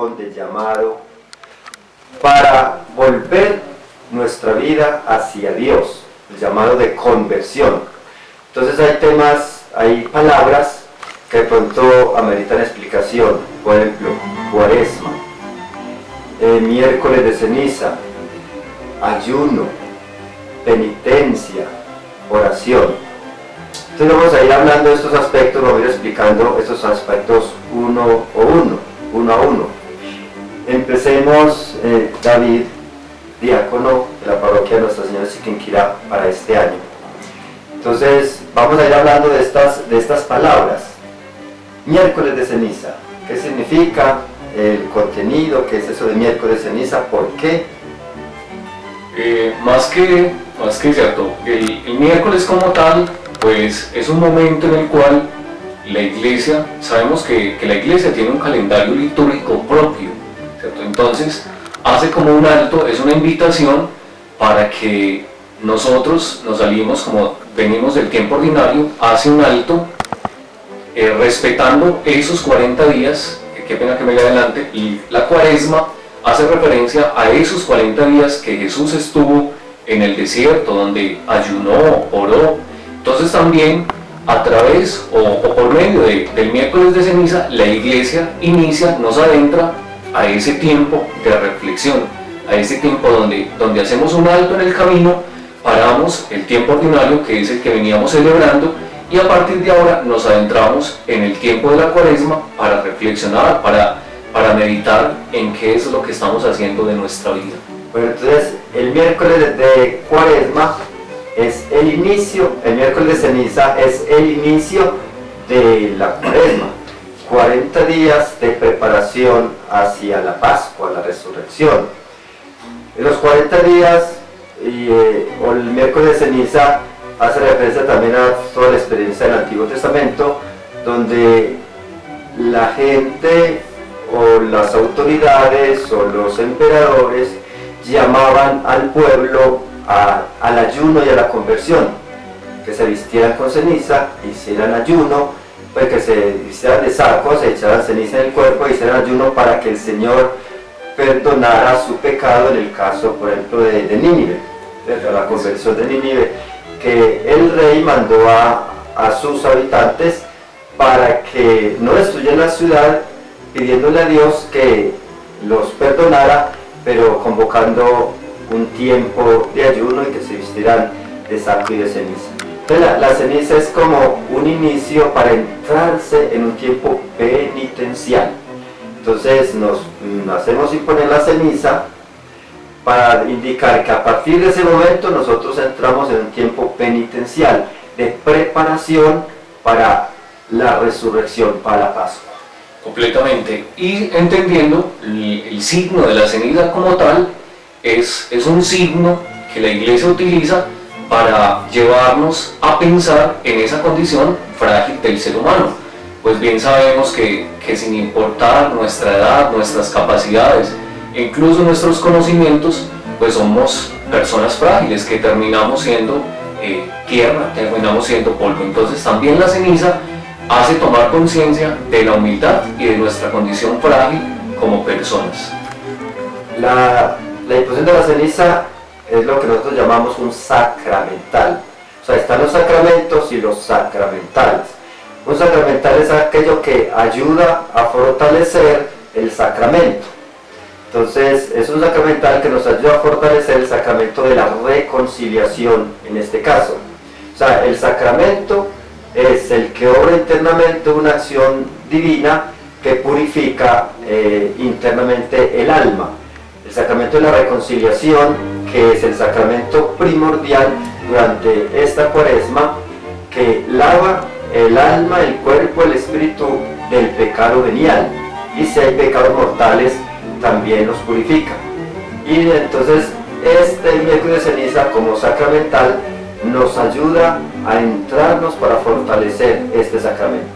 salvación, de llamado, para volver nuestra vida hacia Dios, el llamado de conversión. Entonces hay temas, hay palabras que de pronto ameritan explicación. Por ejemplo, cuaresma, miércoles de ceniza, ayuno, penitencia, oración. Entonces vamos a ir hablando de estos aspectos, vamos a ir explicando estos aspectos uno a uno. Empecemos, David, diácono de la parroquia de Nuestra Señora de Chiquinquirá para este año. Entonces vamos a ir hablando de estas palabras. Miércoles de ceniza, ¿qué significa? El contenido, ¿qué es eso de miércoles de ceniza? ¿Por qué? Más que cierto, el miércoles como tal, pues es un momento en el cual la iglesia, sabemos que la iglesia tiene un calendario litúrgico propio, ¿cierto? Entonces hace como un alto, es una invitación para que nosotros nos salimos, como venimos del tiempo ordinario, hace un alto, respetando esos 40 días, qué pena que me vaya adelante, y la cuaresma hace referencia a esos 40 días que Jesús estuvo en el desierto, donde ayunó, oró. Entonces también a través o por medio del miércoles de ceniza, la iglesia inicia, nos adentra a ese tiempo de reflexión, a ese tiempo donde hacemos un alto en el camino, paramos el tiempo ordinario, que es el que veníamos celebrando, y a partir de ahora nos adentramos en el tiempo de la cuaresma para reflexionar, para meditar en qué es lo que estamos haciendo de nuestra vida. Bueno, entonces el miércoles de cuaresma es el inicio, el miércoles de ceniza es el inicio de la cuaresma. 40 días de preparación hacia la Pascua, la resurrección. En los 40 días o el miércoles de ceniza hace referencia también a toda la experiencia del Antiguo Testamento, donde la gente o las autoridades o los emperadores llamaban al pueblo al ayuno y a la conversión, que se vistieran con ceniza, hicieran ayuno, pues que se vistieran de saco, se echaran ceniza en el cuerpo y hicieran ayuno para que el Señor perdonara su pecado, en el caso, por ejemplo, de Nínive, de la conversión de Nínive, que el rey mandó a sus habitantes para que no destruyeran la ciudad, pidiéndole a Dios que los perdonara, pero convocando un tiempo de ayuno y que se vistieran de saco y de ceniza. Entonces la ceniza es como un inicio para entrarse en un tiempo penitencial. Entonces nos hacemos imponer la ceniza para indicar que a partir de ese momento nosotros entramos en un tiempo penitencial de preparación para la resurrección, para la Pascua. Completamente, y entendiendo el signo de la ceniza como tal, es un signo que la iglesia utiliza para llevarnos a pensar en esa condición frágil del ser humano. Pues bien sabemos que sin importar nuestra edad, nuestras capacidades, incluso nuestros conocimientos, pues somos personas frágiles que terminamos siendo tierra, terminamos siendo polvo. Entonces también la ceniza hace tomar conciencia de la humildad y de nuestra condición frágil como personas. La imposición de la ceniza es lo que nosotros llamamos un sacramental. O sea, están los sacramentos y los sacramentales. Un sacramental es aquello que ayuda a fortalecer el sacramento. Entonces, es un sacramental que nos ayuda a fortalecer el sacramento de la reconciliación, en este caso. O sea, el sacramento es el que obra internamente una acción divina que purifica internamente el alma. El sacramento de la reconciliación, que es el sacramento primordial durante esta cuaresma, que lava el alma, el cuerpo, el espíritu del pecado venial, y si hay pecados mortales también los purifica. Y entonces este miércoles de ceniza como sacramental nos ayuda a entrarnos para fortalecer este sacramento.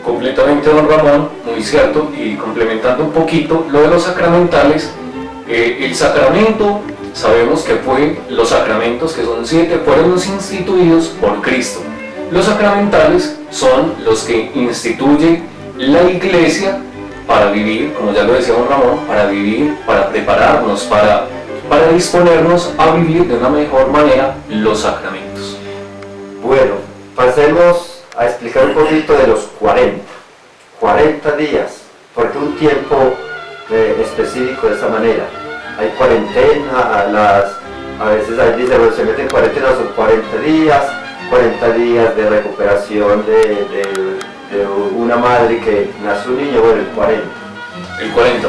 Completamente, don Ramón, muy cierto, y complementando un poquito lo de los sacramentales, el sacramento, sabemos que los sacramentos, que son 7, fueron los instituidos por Cristo. Los sacramentales son los que instituye la Iglesia para vivir, como ya lo decía don Ramón, para vivir, para prepararnos, para disponernos a vivir de una mejor manera los sacramentos. Bueno, pasemos a explicar un poquito de los 40 días, porque un tiempo específico de esta manera. Hay cuarentena, a veces dice, bueno, se meten en cuarentena, son 40 días de recuperación de una madre que nace un niño, bueno, el 40. El 40.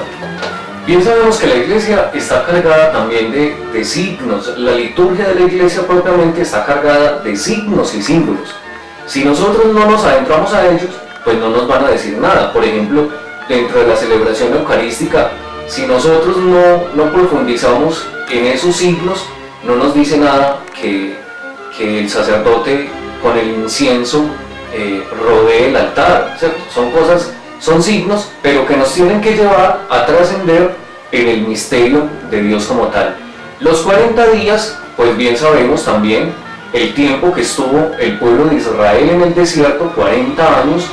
Bien sabemos que la iglesia está cargada también de signos. La liturgia de la iglesia propiamente está cargada de signos y símbolos. Si nosotros no nos adentramos a ellos, pues no nos van a decir nada. Por ejemplo, dentro de la celebración eucarística, si nosotros no profundizamos en esos signos, no nos dice nada que el sacerdote con el incienso rodee el altar, ¿cierto? Son signos, pero que nos tienen que llevar a trascender en el misterio de Dios como tal. Los 40 días, pues bien sabemos también el tiempo que estuvo el pueblo de Israel en el desierto, 40 años,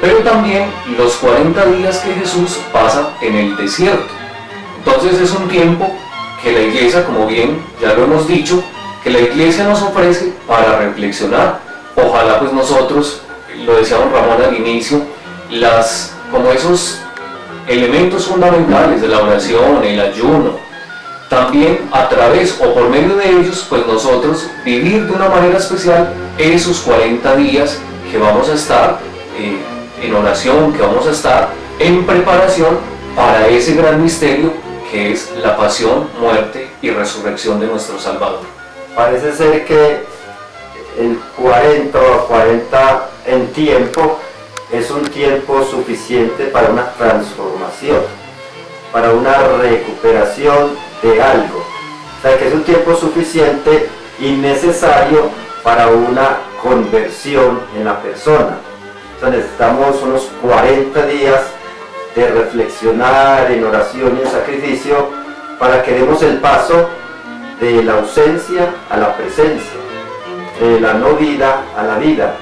pero también los 40 días que Jesús pasa en el desierto. Entonces es un tiempo que la iglesia, como bien ya lo hemos dicho, que la iglesia nos ofrece para reflexionar. Ojalá pues nosotros, lo decía don Ramón al inicio, como esos elementos fundamentales de la oración, el ayuno, también a través o por medio de ellos, pues nosotros vivir de una manera especial esos 40 días que vamos a estar en oración, que vamos a estar en preparación para ese gran misterio que es la pasión, muerte y resurrección de nuestro Salvador. Parece ser que el 40 o 40 en tiempo es un tiempo suficiente para una transformación, para una recuperación de algo. O sea, que es un tiempo suficiente y necesario para una conversión en la persona. Entonces necesitamos unos 40 días de reflexionar en oración y en sacrificio para que demos el paso de la ausencia a la presencia, de la no vida a la vida,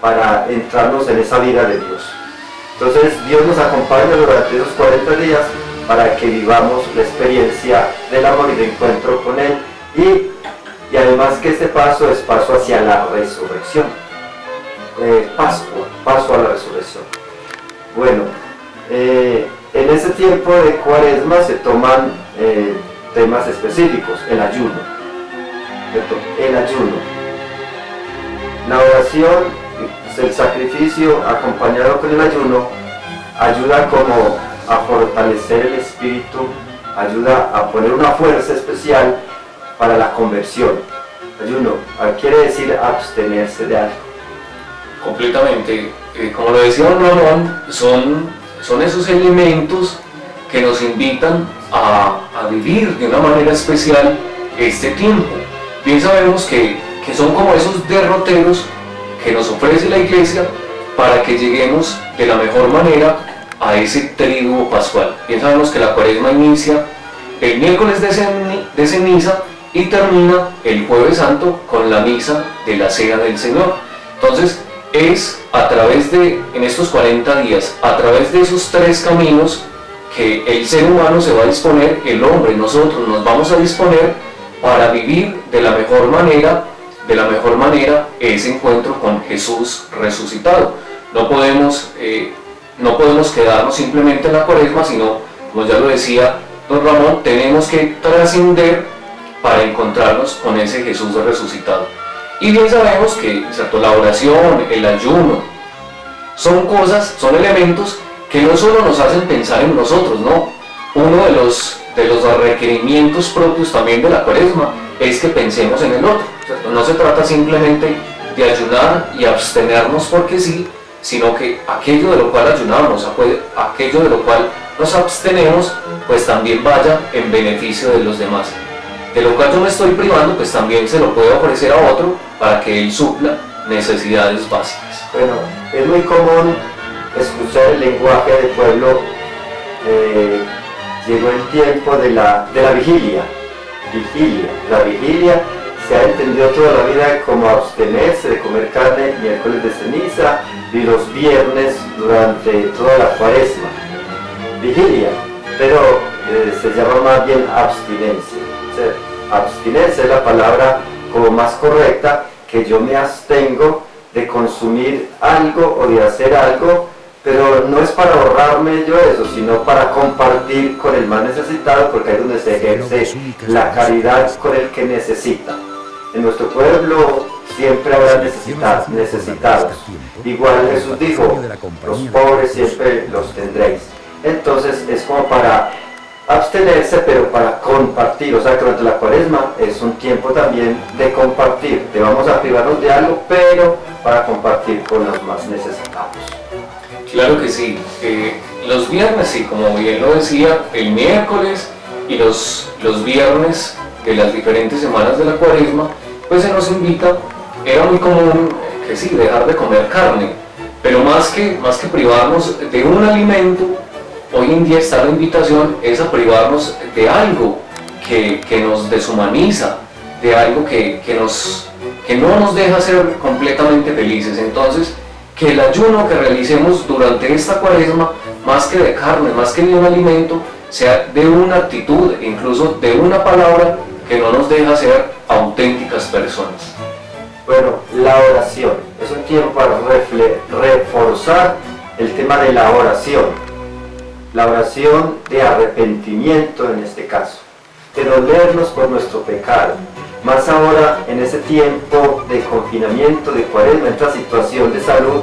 para entrarnos en esa vida de Dios. Entonces Dios nos acompaña durante esos 40 días para que vivamos la experiencia del amor y de encuentro con Él y además que este paso es paso hacia la resurrección, paso a la resurrección. Bueno, en ese tiempo de Cuaresma se toman temas específicos, el ayuno, ¿cierto? El ayuno, la oración, el sacrificio acompañado con el ayuno ayuda como a fortalecer el espíritu, ayuda a poner una fuerza especial para la conversión. Ayuno quiere decir abstenerse de algo. Completamente, como lo decía don Ramón, son esos elementos que nos invitan a vivir de una manera especial este tiempo. Bien sabemos que son como esos derroteros que nos ofrece la iglesia para que lleguemos de la mejor manera a ese triduo pascual. Bien sabemos que la Cuaresma inicia el miércoles de ceniza y termina el jueves santo con la misa de la Cena del Señor. Entonces es en estos 40 días, a través de esos tres caminos que el ser humano se va a disponer, el hombre, nosotros nos vamos a disponer para vivir de la mejor manera ese encuentro con Jesús resucitado. No podemos quedarnos simplemente en la Cuaresma, sino, como ya lo decía don Ramón, tenemos que trascender para encontrarnos con ese Jesús resucitado. Y bien sabemos que, ¿cierto?, la oración, el ayuno, son elementos que no solo nos hacen pensar en nosotros, ¿no? Uno de los requerimientos propios también de la Cuaresma es que pensemos en el otro, ¿cierto? No se trata simplemente de ayunar y abstenernos porque sí, sino que aquello de lo cual ayunamos, aquello de lo cual nos abstenemos, pues también vaya en beneficio de los demás. De lo cual yo me estoy privando, pues también se lo puedo ofrecer a otro para que él supla necesidades básicas. Bueno, es muy común escuchar el lenguaje del pueblo. Llegó el tiempo de la vigilia. La vigilia se ha entendido toda la vida como abstenerse de comer carne miércoles de ceniza y los viernes durante toda la Cuaresma. vigilia, pero se llama más bien abstinencia. O sea, abstinencia es la palabra como más correcta, que yo me abstengo de consumir algo o de hacer algo, pero no es para ahorrarme yo eso, sino para compartir con el más necesitado, porque ahí es donde se ejerce la caridad con el que necesita. En nuestro pueblo siempre habrá necesitados. Igual Jesús dijo, los pobres siempre los tendréis. Entonces es como para abstenerse, pero para compartir. O sea que durante la Cuaresma es un tiempo también de compartir. Te vamos a privarnos de algo, pero para compartir con los más necesitados. Claro que sí. Los viernes, sí, como bien lo decía, el miércoles y los viernes de las diferentes semanas de la Cuaresma, pues se nos invita. Era muy común que sí, dejar de comer carne, pero más que privarnos de un alimento, hoy en día está la invitación es a privarnos de algo que nos deshumaniza, de algo que no nos deja ser completamente felices. Entonces, que el ayuno que realicemos durante esta Cuaresma, más que de carne, más que de un alimento, sea de una actitud, incluso de una palabra que no nos deja ser auténticas personas. Bueno, la oración es un tiempo para reforzar el tema de la oración de arrepentimiento en este caso, de dolernos por nuestro pecado, más ahora en ese tiempo de confinamiento, de Cuaresma, en esta situación de salud,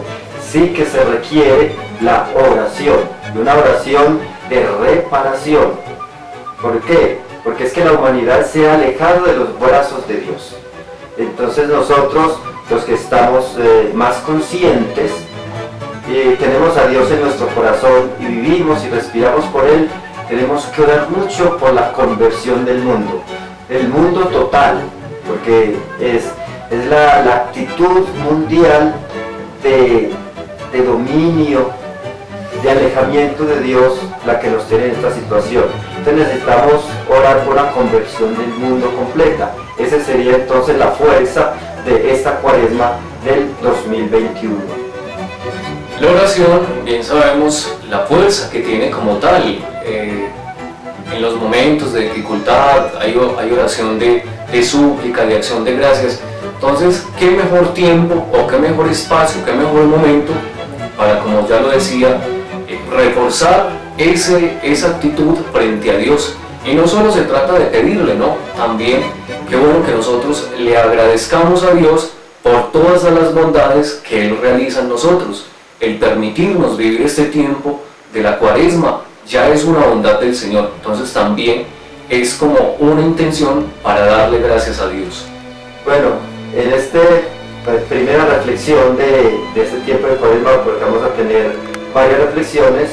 sí que se requiere la oración, y una oración de reparación. ¿Por qué? Porque es que la humanidad se ha alejado de los brazos de Dios. Entonces nosotros, los que estamos más conscientes, tenemos a Dios en nuestro corazón y vivimos y respiramos por Él, tenemos que orar mucho por la conversión del mundo total, porque es la actitud mundial de dominio, de alejamiento de Dios, la que nos tiene en esta situación. Entonces necesitamos orar por la conversión del mundo completa. Esa sería entonces la fuerza de esta Cuaresma del 2021. La oración, bien sabemos la fuerza que tiene como tal. En los momentos de dificultad hay oración de súplica, de acción de gracias. Entonces, ¿qué mejor tiempo o qué mejor espacio, qué mejor momento para, como ya lo decía, reforzar esa actitud frente a Dios? Y no solo se trata de pedirle, ¿no? También, qué bueno que nosotros le agradezcamos a Dios por todas las bondades que Él realiza en nosotros. El permitirnos vivir este tiempo de la Cuaresma ya es una bondad del Señor. Entonces también es como una intención para darle gracias a Dios. Bueno, en esta primera reflexión de este tiempo de Cuaresma, porque vamos a tener varias reflexiones,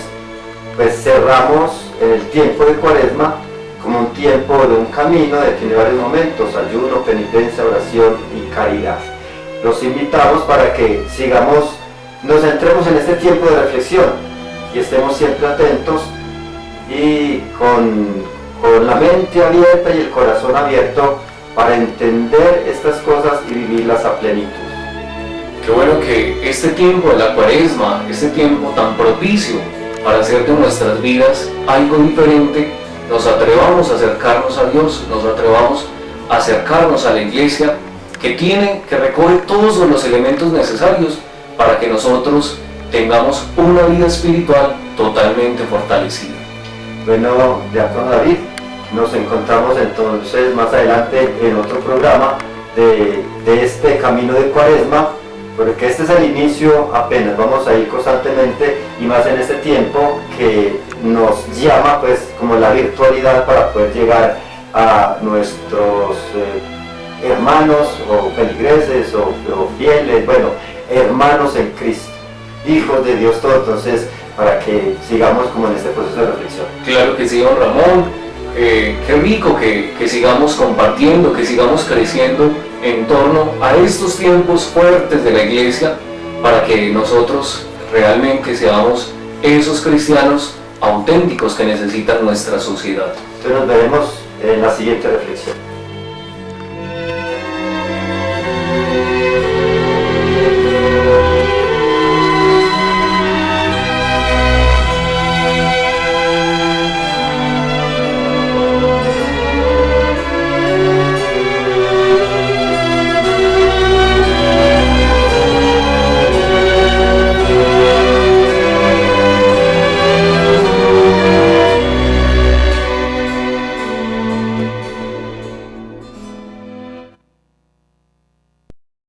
pues cerramos el tiempo de Cuaresma como un tiempo de un camino que tiene varios momentos: ayuno, penitencia, oración y caridad. Los invitamos para que nos centremos en este tiempo de reflexión y estemos siempre atentos y con la mente abierta y el corazón abierto para entender estas cosas y vivirlas a plenitud. Qué bueno que este tiempo de la Cuaresma, este tiempo tan propicio para hacer de nuestras vidas algo diferente, nos atrevamos a acercarnos a Dios, nos atrevamos a acercarnos a la Iglesia, que recoge todos los elementos necesarios para que nosotros tengamos una vida espiritual totalmente fortalecida. Bueno, Diácono David, nos encontramos entonces más adelante en otro programa de este camino de Cuaresma, porque este es el inicio apenas. Vamos a ir constantemente y más en este tiempo que nos llama pues como la virtualidad para poder llegar a nuestros hermanos o feligreses o fieles, bueno, hermanos en Cristo, hijos de Dios todo. Entonces, para que sigamos como en este proceso de reflexión. Claro que sí, don Ramón. Qué rico que sigamos compartiendo, que sigamos creciendo en torno a estos tiempos fuertes de la Iglesia, para que nosotros realmente seamos esos cristianos auténticos que necesita nuestra sociedad. Entonces nos veremos en la siguiente reflexión.